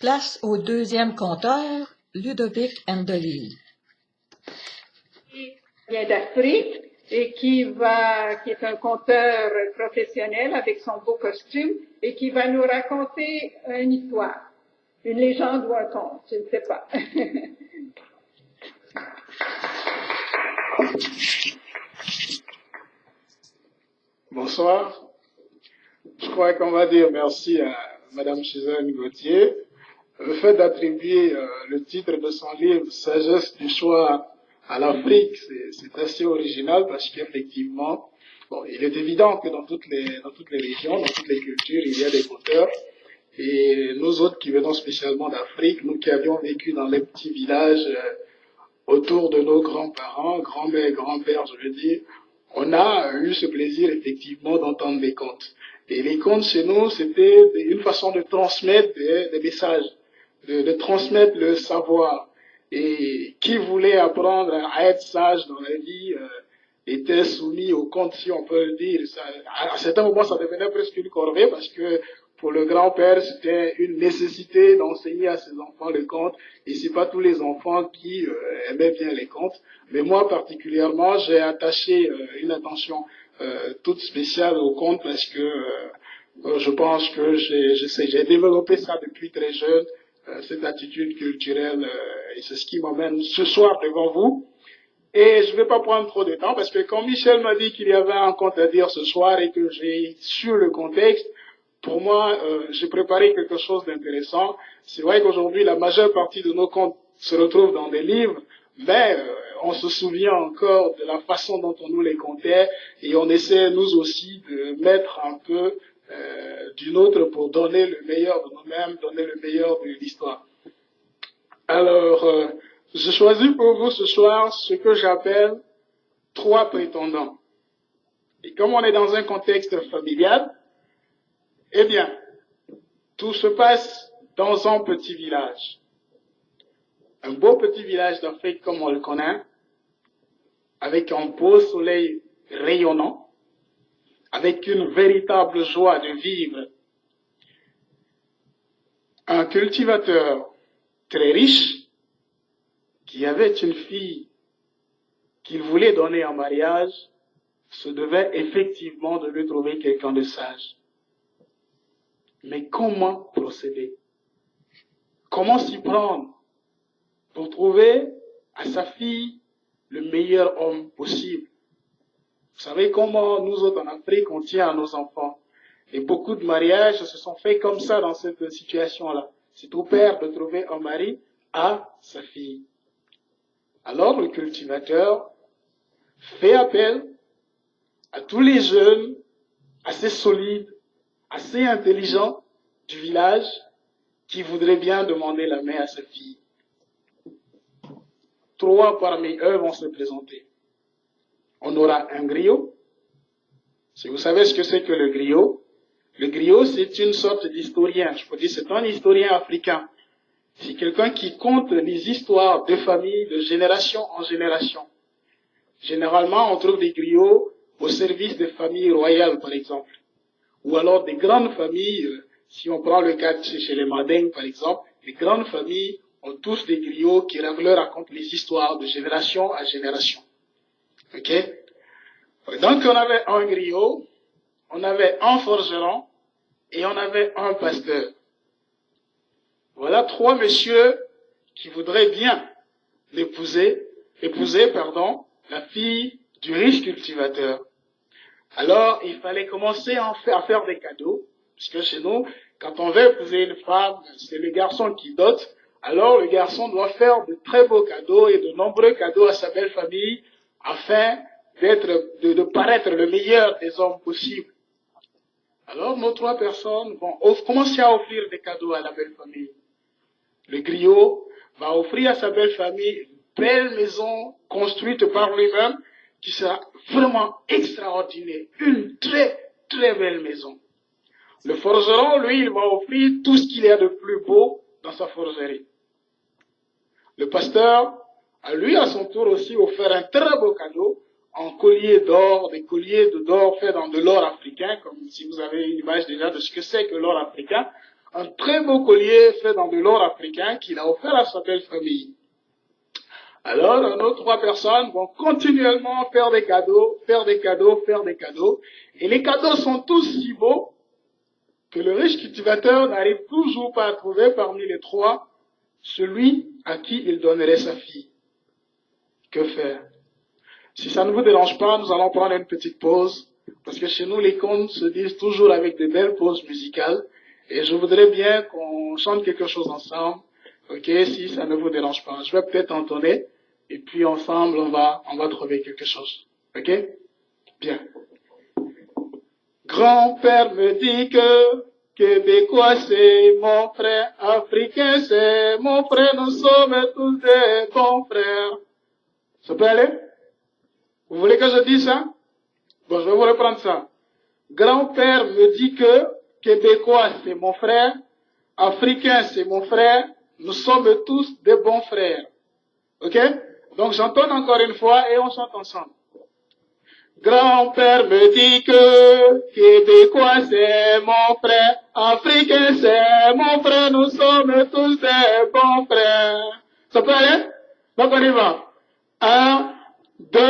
Place au deuxième conteur, Ludovic Endelil. Qui vient d'Afrique et qui est un conteur professionnel avec son beau costume et qui va nous raconter une histoire, une légende ou un conte, je ne sais pas. Bonsoir. Je crois qu'on va dire merci à Madame Suzanne Gauthier. Le fait d'attribuer le titre de son livre Sagesse du choix à l'Afrique, c'est assez original parce qu'effectivement, bon, il est évident que dans toutes les régions, dans toutes les cultures, il y a des conteurs. Et nous autres qui venons spécialement d'Afrique, nous qui avions vécu dans les petits villages autour de nos grands-parents, grands-mères, grands-pères, je veux dire, on a eu ce plaisir effectivement d'entendre des contes. Et les contes chez nous, c'était une façon de transmettre des messages, de transmettre le savoir. Et qui voulait apprendre à être sage dans la vie était soumis aux contes, si on peut le dire. À certains moments, ça devenait presque une corvée parce que pour le grand-père, c'était une nécessité d'enseigner à ses enfants les contes. Et c'est pas tous les enfants qui aimaient bien les contes. Mais moi, particulièrement, j'ai attaché une attention toute spéciale aux contes parce que je pense que j'ai développé ça depuis très jeune, cette attitude culturelle, et c'est ce qui m'amène ce soir devant vous. Et je ne vais pas prendre trop de temps parce que quand Michel m'a dit qu'il y avait un conte à dire ce soir et que j'ai su le contexte, pour moi, j'ai préparé quelque chose d'intéressant. C'est vrai qu'aujourd'hui, la majeure partie de nos contes se retrouvent dans des livres, mais on se souvient encore de la façon dont on nous les contait et on essaie, nous aussi, de mettre un peu du nôtre pour donner le meilleur de nous-mêmes, donner le meilleur de l'histoire. Alors, j'ai choisi pour vous ce soir ce que j'appelle 3 prétendants. Et comme on est dans un contexte familial, eh bien, tout se passe dans un petit village. Un beau petit village d'Afrique comme on le connaît, avec un beau soleil rayonnant, avec une véritable joie de vivre. Un cultivateur très riche, qui avait une fille qu'il voulait donner en mariage, se devait effectivement de lui trouver quelqu'un de sage. Mais comment procéder? Comment s'y prendre pour trouver à sa fille le meilleur homme possible? Vous savez comment nous autres en Afrique, on tient à nos enfants. Et beaucoup de mariages se sont faits comme ça dans cette situation-là. C'est au père de trouver un mari à sa fille. Alors le cultivateur fait appel à tous les jeunes assez solides, assez intelligents du village qui voudraient bien demander la main à sa fille. 3 parmi eux vont se présenter. On aura un griot. Si vous savez ce que c'est que le griot c'est une sorte d'historien. Je peux dire c'est un historien africain. C'est quelqu'un qui compte les histoires de famille de génération en génération. Généralement, on trouve des griots au service des familles royales, par exemple. Ou alors des grandes familles, si on prend le cas chez les Mandingues, par exemple, les grandes familles ont tous des griots qui leur racontent les histoires de génération à génération. Ok? Donc on avait un griot, on avait un forgeron et on avait un pasteur. Voilà 3 messieurs qui voudraient bien épouser, la fille du riche cultivateur. Alors, il fallait commencer à faire des cadeaux, puisque chez nous, quand on veut épouser une femme, c'est le garçon qui dote. Alors, le garçon doit faire de très beaux cadeaux et de nombreux cadeaux à sa belle famille, afin de paraître le meilleur des hommes possible. Alors, nos 3 personnes vont commencer à offrir des cadeaux à la belle famille. Le griot va offrir à sa belle famille une belle maison construite par lui-même qui sera vraiment extraordinaire. Une très, très belle maison. Le forgeron, lui, il va offrir tout ce qu'il y a de plus beau dans sa forgerie. Le pasteur a lui, à son tour aussi, offert un très beau cadeau, un collier d'or, des colliers d'or faits dans de l'or africain, comme si vous avez une image déjà de ce que c'est que l'or africain. un très beau collier fait dans de l'or africain qu'il a offert à sa belle famille. Alors, nos 3 personnes vont continuellement faire des cadeaux, faire des cadeaux, faire des cadeaux. Et les cadeaux sont tous si beaux que le riche cultivateur n'arrive toujours pas à trouver parmi les 3 celui à qui il donnerait sa fille. Que faire? Si ça ne vous dérange pas, nous allons prendre une petite pause, parce que chez nous, les contes se disent toujours avec de belles pauses musicales, et je voudrais bien qu'on chante quelque chose ensemble, ok, si ça ne vous dérange pas. Je vais peut-être entonner, et puis ensemble, on va trouver quelque chose, ok? Bien. Grand-père me dit que Québécois c'est mon frère, Africain c'est mon frère, nous sommes tous des bons frères. Ça peut aller? Vous voulez que je dise ça? Bon, je vais vous reprendre ça. Grand-père me dit que Québécois c'est mon frère, Africain c'est mon frère, nous sommes tous des bons frères. Ok? Donc j'entonne encore une fois et on chante ensemble. Grand-père me dit que Québécois c'est mon frère, Africain c'est mon frère, nous sommes tous des bons frères. Ça peut aller? Donc on y va. 1, 2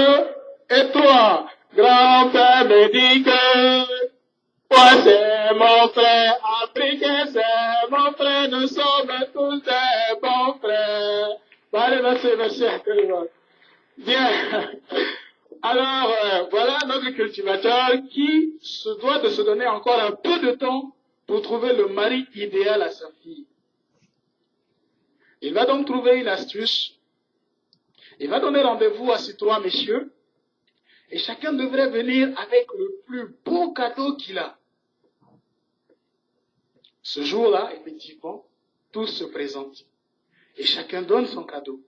et 3. Grand-père me dit que moi c'est mon frère, Africain c'est mon frère, nous sommes tous des bons frères. Bon, allez, merci. Bien. Alors, voilà notre cultivateur qui se doit de se donner encore un peu de temps pour trouver le mari idéal à sa fille. Il va donc trouver une astuce. Il va donner rendez-vous à ces 3 messieurs et chacun devrait venir avec le plus beau cadeau qu'il a. Ce jour-là, effectivement, tous se présentent et chacun donne son cadeau.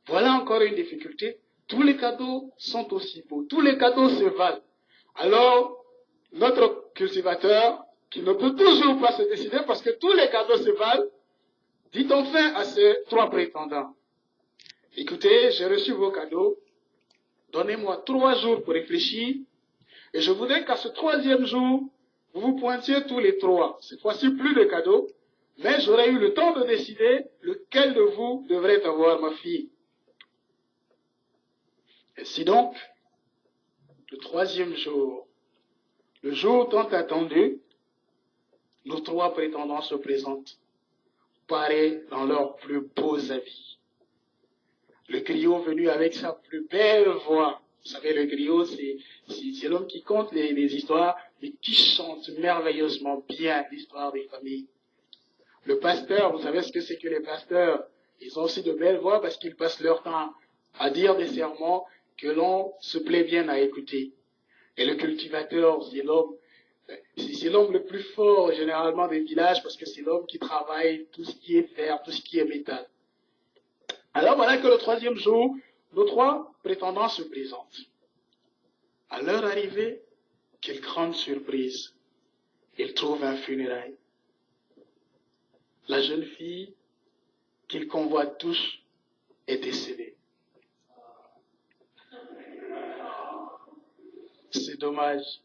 Voilà encore une difficulté. Tous les cadeaux sont aussi beaux. Tous les cadeaux se valent. Alors, notre cultivateur, qui ne peut toujours pas se décider parce que tous les cadeaux se valent, dit enfin à ces 3 prétendants, écoutez, j'ai reçu vos cadeaux, donnez-moi 3 jours pour réfléchir, et je voudrais qu'à ce 3e jour, vous vous pointiez tous les 3. Cette fois-ci, plus de cadeaux, mais j'aurai eu le temps de décider lequel de vous devrait avoir ma fille. Ainsi donc, le 3e jour, le jour tant attendu, nos 3 prétendants se présentent, parés dans leurs plus beaux habits. Le griot venu avec sa plus belle voix. Vous savez, le griot, c'est l'homme qui conte les histoires, mais qui chante merveilleusement bien l'histoire des familles. Le pasteur, vous savez ce que c'est que les pasteurs? Ils ont aussi de belles voix parce qu'ils passent leur temps à dire des sermons que l'on se plaît bien à écouter. Et le cultivateur, c'est l'homme le plus fort généralement des villages parce que c'est l'homme qui travaille tout ce qui est fer, tout ce qui est métal. Alors voilà que le 3e jour, nos 3 prétendants se présentent. À leur arrivée, quelle grande surprise! Ils trouvent un funérail. La jeune fille qu'ils convoitent tous est décédée. C'est dommage.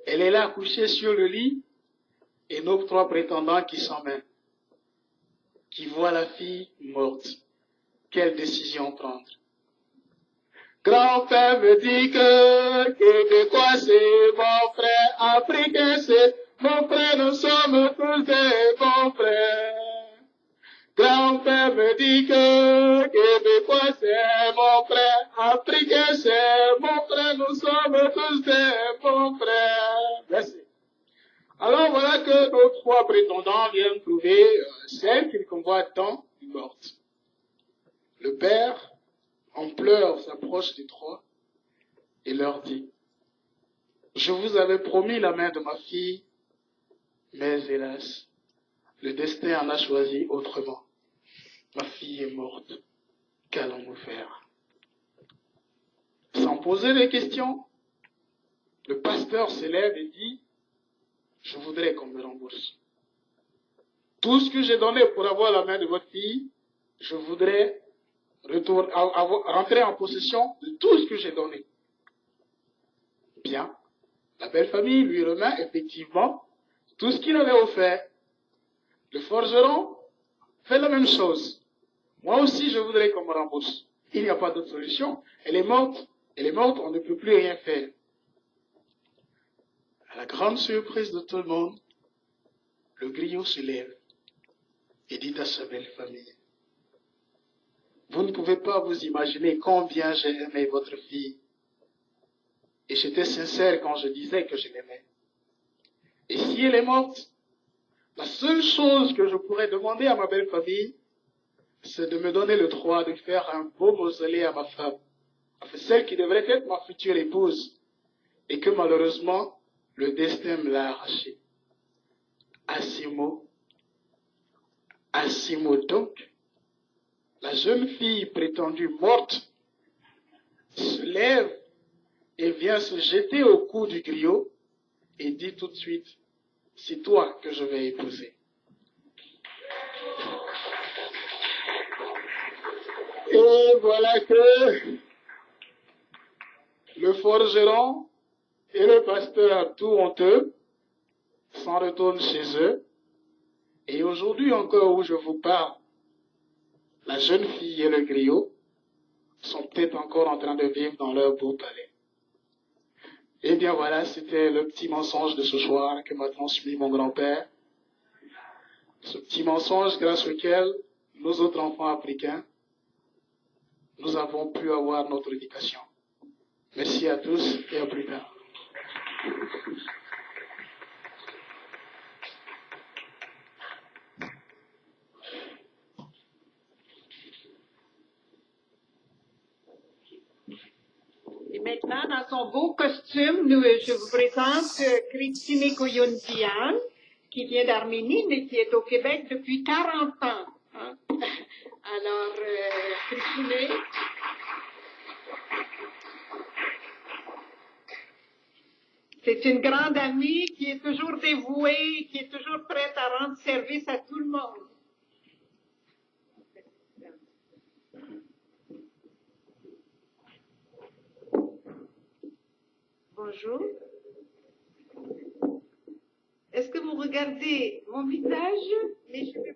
Elle est là couchée sur le lit et nos 3 prétendants qui s'en mêlent, qui voient la fille morte. Quelle décision prendre? Grand-père me dit que Québécois c'est mon frère, Africain c'est mon frère, nous sommes tous des bons frères. Grand-père me dit que Québécois c'est mon frère, Africain c'est mon frère, nous sommes tous des bons frères. Merci. Alors voilà que nos 3 prétendants viennent trouver celle qu'ils convoitent tant morte. Le père, en pleurs, s'approche des 3 et leur dit, je vous avais promis la main de ma fille, mais hélas, le destin en a choisi autrement. Ma fille est morte. Qu'allons-nous faire? Sans poser de questions, le pasteur s'élève et dit, je voudrais qu'on me rembourse. Tout ce que j'ai donné pour avoir la main de votre fille, je voudrais rentrer en possession de tout ce que j'ai donné. Bien. La belle famille lui remet effectivement tout ce qu'il avait offert. Le forgeron fait la même chose. Moi aussi, je voudrais qu'on me rembourse. Il n'y a pas d'autre solution. Elle est morte. Elle est morte, on ne peut plus rien faire. À la grande surprise de tout le monde, le griot se lève et dit à sa belle famille, vous ne pouvez pas vous imaginer combien j'ai aimé votre fille. Et j'étais sincère quand je disais que je l'aimais. Et si elle est morte, la seule chose que je pourrais demander à ma belle famille, c'est de me donner le droit de faire un beau mausolée à ma femme, enfin celle qui devrait être ma future épouse, et que malheureusement, le destin me l'a arraché. À ces mots donc, la jeune fille prétendue morte se lève et vient se jeter au cou du griot et dit tout de suite, c'est toi que je vais épouser. Et voilà que le forgeron et le pasteur, tout honteux, s'en retournent chez eux. Et aujourd'hui encore où je vous parle, la jeune fille et le griot sont peut-être encore en train de vivre dans leur beau palais. Eh bien voilà, c'était le petit mensonge de ce soir que m'a transmis mon grand-père. Ce petit mensonge grâce auquel nous autres enfants africains, nous avons pu avoir notre éducation. Merci à tous et à plus tard. Et maintenant, dans son beau costume, je vous présente Christine Koyontian, qui vient d'Arménie, mais qui est au Québec depuis 40 ans. Hein? Alors, Christine, c'est une grande amie qui est toujours dévouée, qui est toujours prête à rendre service à tout le monde. Bonjour. Est-ce que vous regardez mon visage, mes cheveux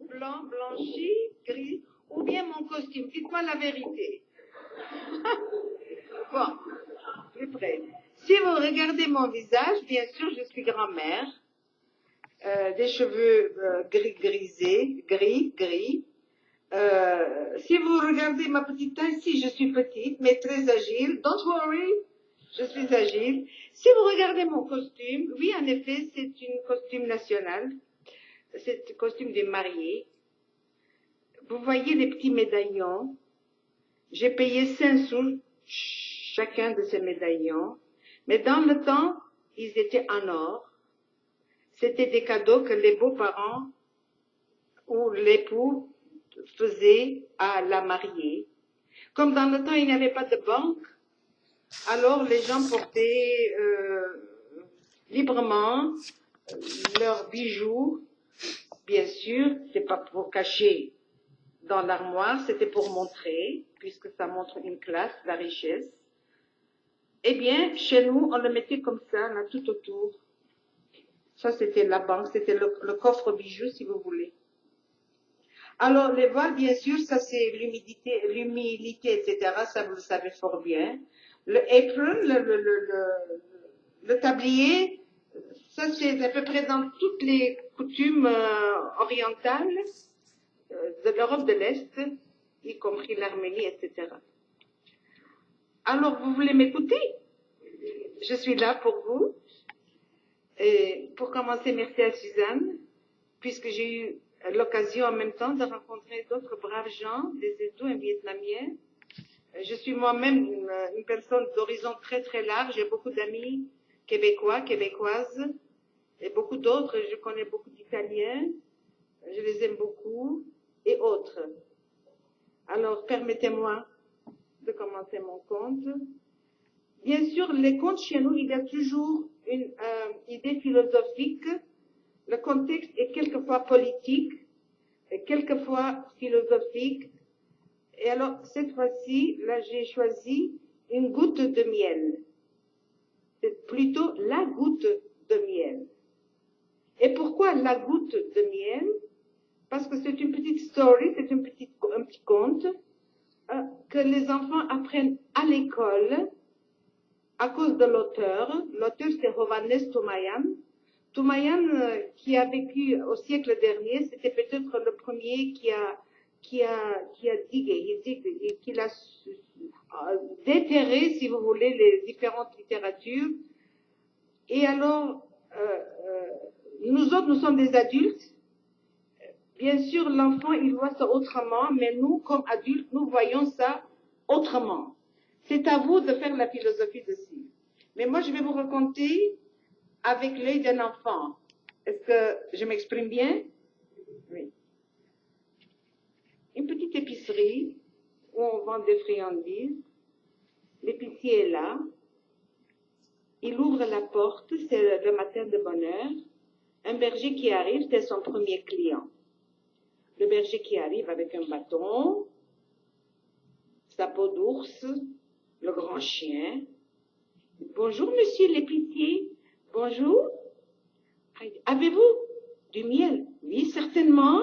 blancs, blanchis, gris, ou bien mon costume? Dites-moi la vérité. Bon, plus près. Si vous regardez mon visage, bien sûr, je suis grand-mère, des cheveux gris. Si vous regardez ma petite taille, si je suis petite, mais très agile, don't worry, je suis agile. Si vous regardez mon costume, oui, en effet, c'est un costume national. C'est un costume des mariés. Vous voyez les petits médaillons. J'ai payé 5 sous chacun de ces médaillons. Mais dans le temps, ils étaient en or. C'était des cadeaux que les beaux-parents ou l'époux faisaient à la mariée. Comme dans le temps, il n'y avait pas de banque, alors les gens portaient librement leurs bijoux. Bien sûr, c'est pas pour cacher dans l'armoire, c'était pour montrer, puisque ça montre une classe, la richesse. Eh bien, chez nous, on le mettait comme ça, là, tout autour. Ça, c'était la banque, c'était le coffre bijoux, si vous voulez. Alors, les voiles, bien sûr, ça c'est l'humilité, etc. Ça, vous le savez fort bien. Le apron, le tablier, ça c'est à peu près dans toutes les coutumes orientales de l'Europe de l'Est, y compris l'Arménie, etc. Alors, vous voulez m'écouter? Je suis là pour vous. Et pour commencer, merci à Suzanne, puisque j'ai eu l'occasion en même temps de rencontrer d'autres braves gens, des Hindous, un Vietnamien. Je suis moi-même une personne d'horizon très très large. J'ai beaucoup d'amis québécois, québécoises, et beaucoup d'autres. Je connais beaucoup d'Italiens. Je les aime beaucoup, et autres. Alors, permettez-moi de commencer mon conte. Bien sûr, les contes chez nous, il y a toujours une idée philosophique. Le contexte est quelquefois politique, et quelquefois philosophique. Et alors, cette fois-ci, là, j'ai choisi une goutte de miel. C'est plutôt la goutte de miel. Et pourquoi Pourquoi la goutte de miel? Parce que c'est une petite story, c'est un petit conte que les enfants apprennent à l'école à cause de l'auteur. L'auteur, c'est Hovhannes Toomayan. Toomayan, qui a vécu au siècle dernier, c'était peut-être le premier qui a déterré, si vous voulez, les différentes littératures. Et alors, nous autres, nous sommes des adultes. Bien sûr, l'enfant, il voit ça autrement, mais nous, comme adultes, nous voyons ça autrement. C'est à vous de faire la philosophie dessus. Mais moi, je vais vous raconter avec l'œil d'un enfant. Est-ce que je m'exprime bien? Oui. Une petite épicerie où on vend des friandises. L'épicier est là. Il ouvre la porte, c'est le matin de bonne heure. Un berger qui arrive, c'est son premier client. Le berger qui arrive avec un bâton, sa peau d'ours, le grand chien. Bonjour, monsieur l'épicier. Bonjour. Avez-vous du miel? Oui, certainement.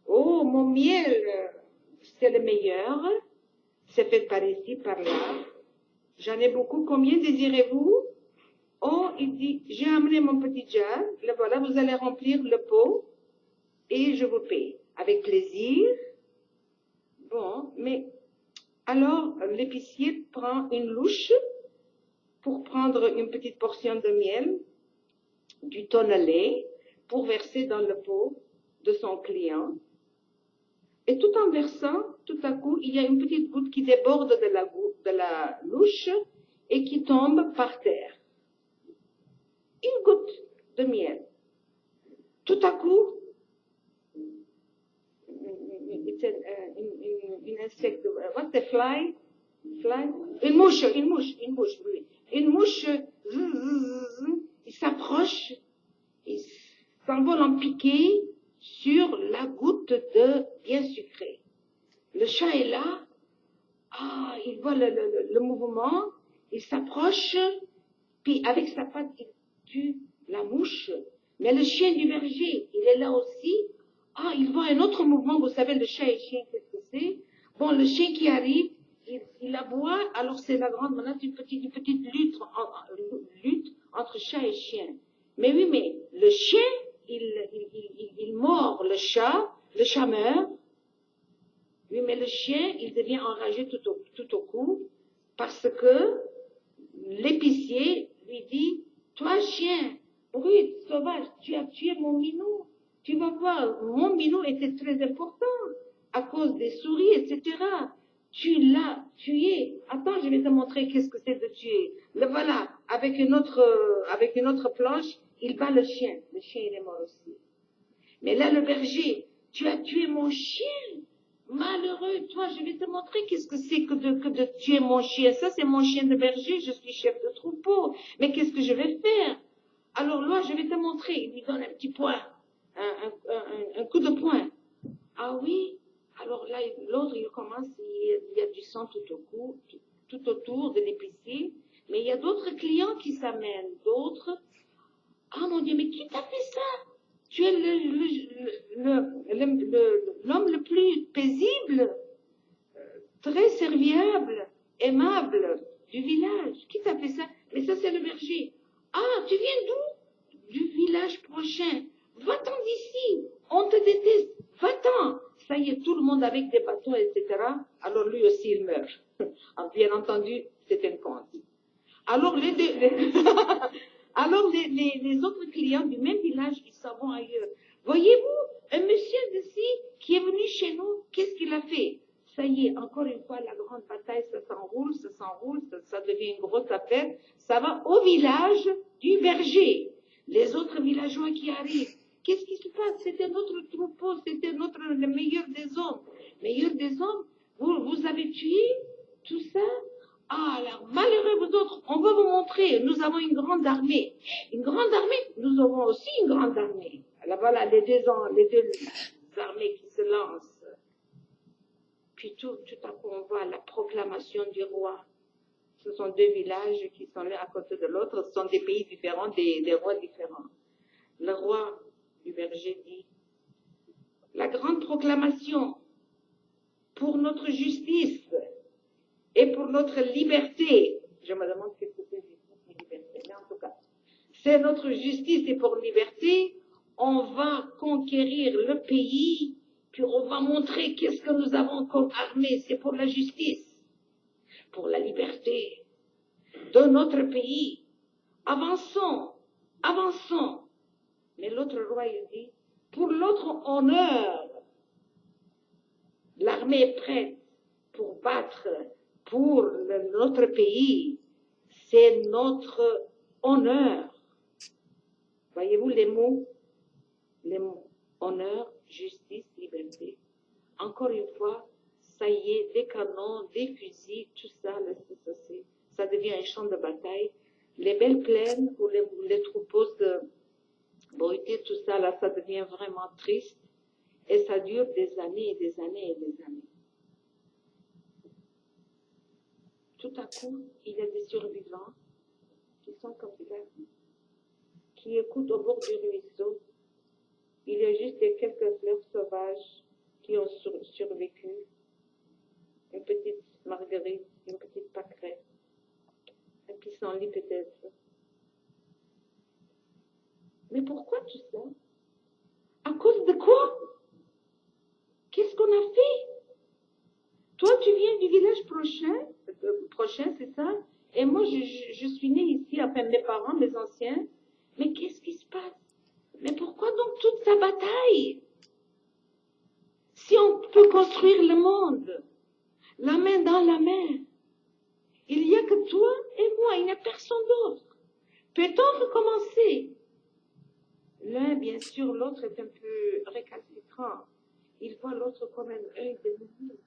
Oh, mon miel, c'est le meilleur. C'est fait par ici, par là. J'en ai beaucoup. Combien désirez-vous? Oh, il dit, j'ai amené mon petit jar. Le voilà, vous allez remplir le pot et je vous paye. Avec plaisir. Bon, mais alors l'épicier prend une louche pour prendre une petite portion de miel, du tonnelet, pour verser dans le pot de son client. Et tout en versant, tout à coup, il y a une petite goutte qui déborde de la louche et qui tombe par terre. Une goutte de miel. Tout à coup, une insecte, what's the fly? Fly? Une mouche, oui. Une mouche, il s'approche, il s'envole en piqué sur la goutte de bien sucré. Le chat est là, il voit le mouvement, il s'approche, puis avec sa patte, il tue la mouche. Mais le chien du berger, il est là aussi. Il voit un autre mouvement, vous savez, le chat et le chien, qu'est-ce que c'est? Bon, le chien qui arrive, il aboie, alors c'est la grande menace d'une petite lutte entre chat et chien. Mais oui, mais le chien, il mord le chat meurt. Oui, mais le chien, il devient enragé tout au coup, parce que l'épicier lui dit, toi chien, brute, sauvage, tu as tué mon minou. Tu vas voir, mon minou était très important à cause des souris, etc. Tu l'as tué. Attends, je vais te montrer qu'est-ce que c'est de tuer. Le voilà, avec une autre planche, il bat le chien. Le chien, il est mort aussi. Mais là, le berger, tu as tué mon chien. Malheureux, toi, je vais te montrer qu'est-ce que c'est que de tuer mon chien. Ça, c'est mon chien de berger, je suis chef de troupeau. Mais qu'est-ce que je vais faire? Alors là, je vais te montrer. Il lui donne un petit poing, un coup de poing. Ah oui? Alors là, l'autre, il commence, il y a du sang tout autour de l'épicier. Mais il y a d'autres clients qui s'amènent, d'autres. Ah mon Dieu, mais qui t'a fait ça? Tu es l'homme le plus paisible, très serviable, aimable du village. Qui t'a fait ça? Mais ça, c'est le berger. Ah, tu viens d'où? Du village prochain. Va-t'en d'ici. On te déteste. Va-t'en. Ça y est, tout le monde avec des bâtons, etc. Alors lui aussi, il meurt. Bien entendu, c'est un conte. Alors les autres clients du même village, ils s'en vont ailleurs. Voyez-vous, un monsieur d'ici qui est venu chez nous, qu'est-ce qu'il a fait? Ça y est, encore une fois, la grande bataille, ça s'enroule, ça devient une grosse affaire. Ça va au village du berger. Les autres villageois qui arrivent. Qu'est-ce qui se passe? C'était notre troupeau, c'était le meilleur des hommes. Meilleur des hommes? Vous avez tué tout ça? Alors, malheureux vous autres, on va vous montrer, nous avons une grande armée. Une grande armée? Nous avons aussi une grande armée. Alors voilà, les deux armées qui se lancent. Puis tout à coup, on voit la proclamation du roi. Ce sont deux villages qui sont l'un à côté de l'autre. Ce sont des pays différents, des rois différents. Le roi du berger dit, la grande proclamation pour notre justice et pour notre liberté. Je me demande ce que c'est justice et liberté, mais en tout cas, c'est notre justice et pour liberté, on va conquérir le pays, puis on va montrer qu'est-ce que nous avons comme armée, c'est pour la justice, pour la liberté de notre pays. Avançons, avançons. Mais l'autre roi, il dit, pour l'autre honneur, l'armée est prête pour battre pour notre pays. C'est notre honneur. Voyez-vous les mots honneur, justice, liberté. Encore une fois, ça y est, des canons, des fusils, tout ça, ça devient un champ de bataille. Les belles plaines ou les troupeaux de Boïté, tout ça, là, ça devient vraiment triste. Et ça dure des années et des années et des années. Tout à coup, il y a des survivants qui sont comme ça, qui écoutent au bord du ruisseau. Il y a juste quelques fleurs sauvages qui ont survécu. Une petite marguerite, une petite pâquerette, un pissenlit peut-être. Mais pourquoi tout ça? À cause de quoi? Qu'est-ce qu'on a fait? Toi, tu viens du village prochain, c'est ça? Et moi, je suis née ici, à peine mes parents, mes anciens. Mais qu'est-ce qui se passe? Mais pourquoi donc toute sa bataille? Si on peut construire le monde, la main dans la main, il n'y a que toi et moi, il n'y a personne d'autre. Peut-on recommencer? L'un, bien sûr, l'autre est un peu récalcitrant. Il voit l'autre comme un œil de l'ennemi.